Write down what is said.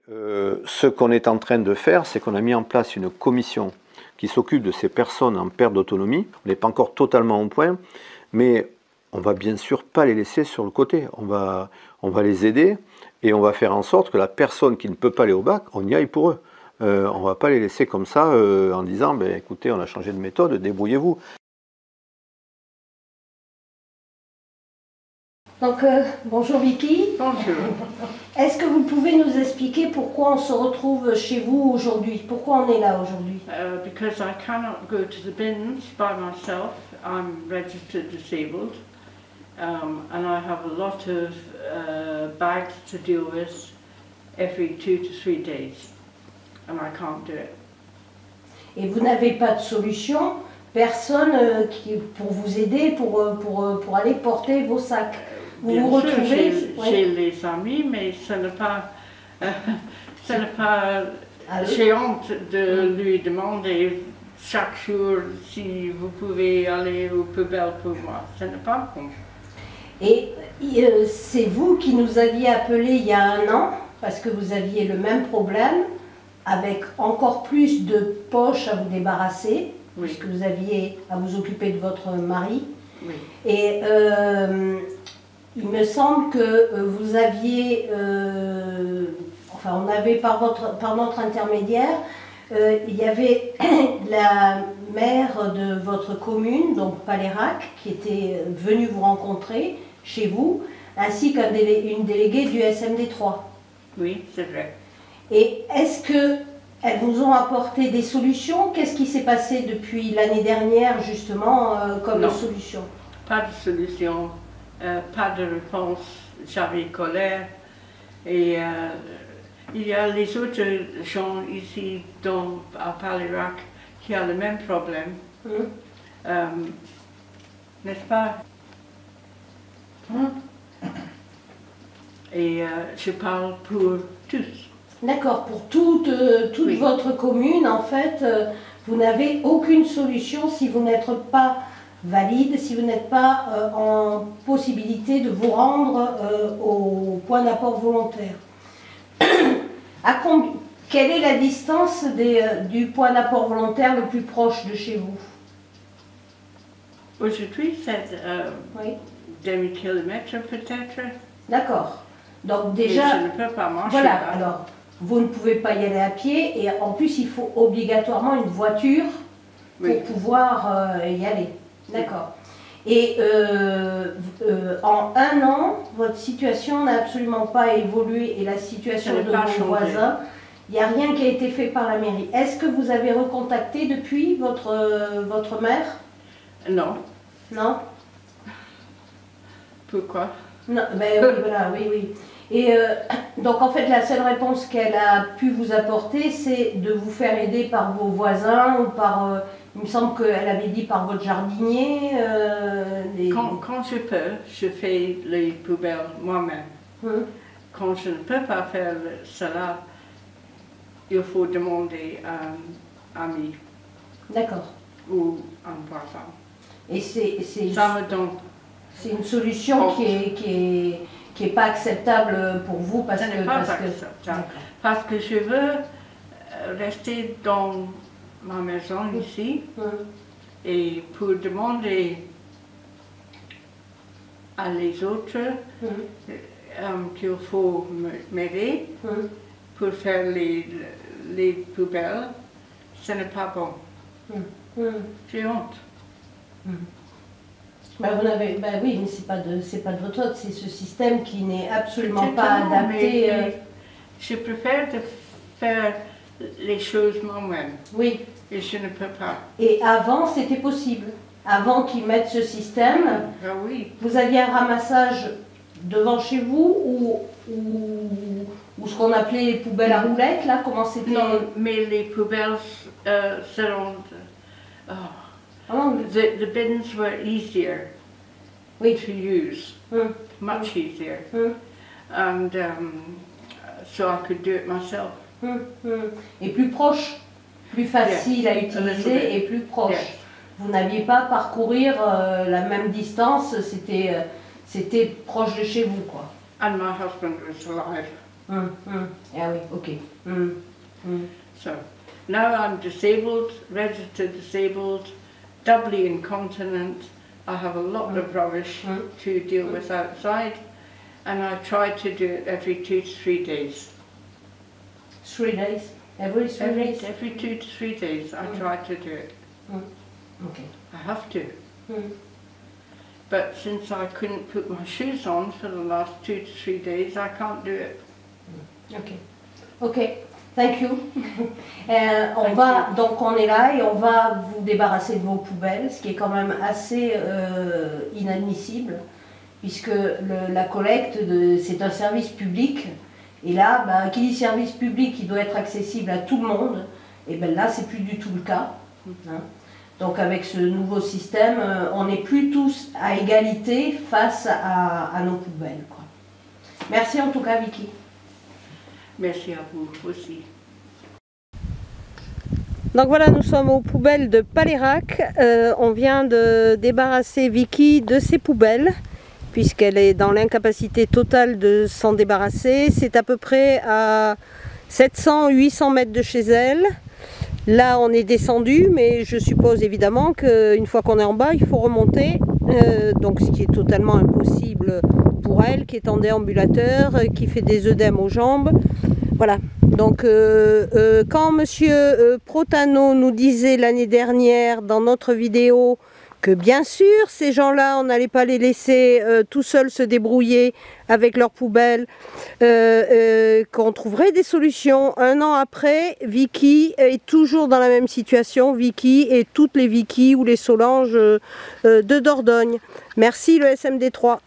Ce qu'on est en train de faire, c'est qu'on a mis en place une commission qui s'occupe de ces personnes en perte d'autonomie. On n'est pas encore totalement au point, mais on va bien sûr pas les laisser sur le côté. On va les aider et on va faire en sorte que la personne qui ne peut pas aller au bac, on y aille pour eux. On va pas les laisser comme ça en disant ben, écoutez, on a changé de méthode, débrouillez-vous. Donc, bonjour Vicky. Bonjour. Est-ce que vous pouvez nous expliquer pourquoi on se retrouve chez vous aujourd'hui? Pourquoi on est là aujourd'hui? Because I cannot go to the bins by myself. I'm registered disabled, and I have a lot of bags to deal with every 2 to 3 days, and I can't do it. Et vous n'avez pas de solution? Personne pour vous aider, pour aller porter vos sacs? Vous Bien vous sûr, retrouvez? j'ai les amis, mais ce n'est pas, Allô? j'ai honte de lui demander chaque jour si vous pouvez aller aux poubelles pour moi. Ce n'est pas bon. Et c'est vous qui nous aviez appelé il y a 1 an, parce que vous aviez le même problème, avec encore plus de poches à vous débarrasser, Oui. puisque vous aviez à vous occuper de votre mari. Oui. Et il me semble que vous aviez, enfin on avait par notre intermédiaire, il y avait la maire de votre commune, donc Palérac, qui était venue vous rencontrer chez vous, ainsi qu'une déléguée du SMD3. Oui, c'est vrai. Et est-ce qu'elles vous ont apporté des solutions? Qu'est-ce qui s'est passé depuis l'année dernière, justement, comme Non. solution? Pas de solution, pas de réponse. J'avais colère. Et il y a les autres gens ici à Palérac qui ont le même problème. N'est-ce pas? Et je parle pour tous. D'accord, pour toute Oui. votre commune, en fait, vous n'avez aucune solution si vous n'êtes pas valide, si vous n'êtes pas en possibilité de vous rendre au point d'apport volontaire. Quelle est la distance du point d'apport volontaire le plus proche de chez vous? Aujourd'hui, c'est Oui. demi-kilomètre peut-être. D'accord. Donc Mais déjà, je ne peux pas marcher. voilà, là. alors, vous ne pouvez pas y aller à pied et en plus, il faut obligatoirement une voiture pour Oui. pouvoir y aller. D'accord. Et en 1 an, votre situation n'a absolument pas évolué et la situation Elle de n'a pas vos changé. voisins, il n'y a rien qui a été fait par la mairie. Est-ce que vous avez recontacté depuis votre mère? Non. Non? Pourquoi? Non, ben oui, voilà, oui, oui. Et donc en fait, la seule réponse qu'elle a pu vous apporter, c'est de vous faire aider par vos voisins ou par, il me semble qu'elle avait dit par votre jardinier. Quand je peux, je fais les poubelles moi-même. Quand je ne peux pas faire cela, il faut demander à un ami D'accord. ou un voisin. Et c'est Ça me donne. une solution Oh. qui est pas acceptable pour vous parce Ce que... n'est pas parce que- acceptable. D'accord. Parce que je veux rester dans ma maison ici et pour demander à les autres qu'il faut m'aider pour faire les poubelles, ce n'est pas bon. J'ai honte. Ben, oui, mais c'est pas de votre faute, c'est ce système qui n'est absolument Peut-être pas non, adapté. mais je préfère de faire les choses moi-même Oui. et je ne peux pas. Et avant, c'était possible. Avant qu'ils mettent ce système, Ah oui, vous aviez un ramassage devant chez vous ou ce qu'on appelait les poubelles à roulettes, là, comment c'était? non, mais les poubelles seront... Ah, the bins were easier oui. to use, much easier, and so I could do it myself. Et plus proche, plus facile à utiliser et plus proche. Yes. Vous n'aviez pas à parcourir la même distance, c'était proche de chez vous, quoi. And my husband was alive. Ah oui, ok. So now I'm disabled, registered disabled, doubly incontinent. I have a lot of rubbish to deal with outside, and I try to do it every 2 to 3 days. 3 days? Every 3 days? Every 2 to 3 days I try to do it. Okay. I have to. But since I couldn't put my shoes on for the last 2 to 3 days, I can't do it. Okay. Okay. Thank you. Donc on est là et on va vous débarrasser de vos poubelles, ce qui est quand même assez inadmissible, puisque la collecte, c'est un service public. Et là, qui dit service public, il doit être accessible à tout le monde. Et bien là, c'est plus du tout le cas. Hein. Donc avec ce nouveau système, on n'est plus tous à égalité face à nos poubelles, quoi. Merci en tout cas, Vicky. Merci à vous aussi. Donc voilà, nous sommes aux poubelles de Palérac. On vient de débarrasser Vicky de ses poubelles, puisqu'elle est dans l'incapacité totale de s'en débarrasser. C'est à peu près à 700-800 mètres de chez elle. Là, on est descendu, mais je suppose évidemment qu'une fois qu'on est en bas, il faut remonter. Donc ce qui est totalement impossible pour elle, qui est en déambulateur, qui fait des œdèmes aux jambes. Voilà. Donc quand monsieur Protano nous disait l'année dernière dans notre vidéo que bien sûr ces gens-là, on n'allait pas les laisser tout seuls se débrouiller avec leurs poubelles, qu'on trouverait des solutions. 1 an après, Vicky est toujours dans la même situation, Vicky et toutes les Vicky ou les Solange de Dordogne. Merci le SMD3.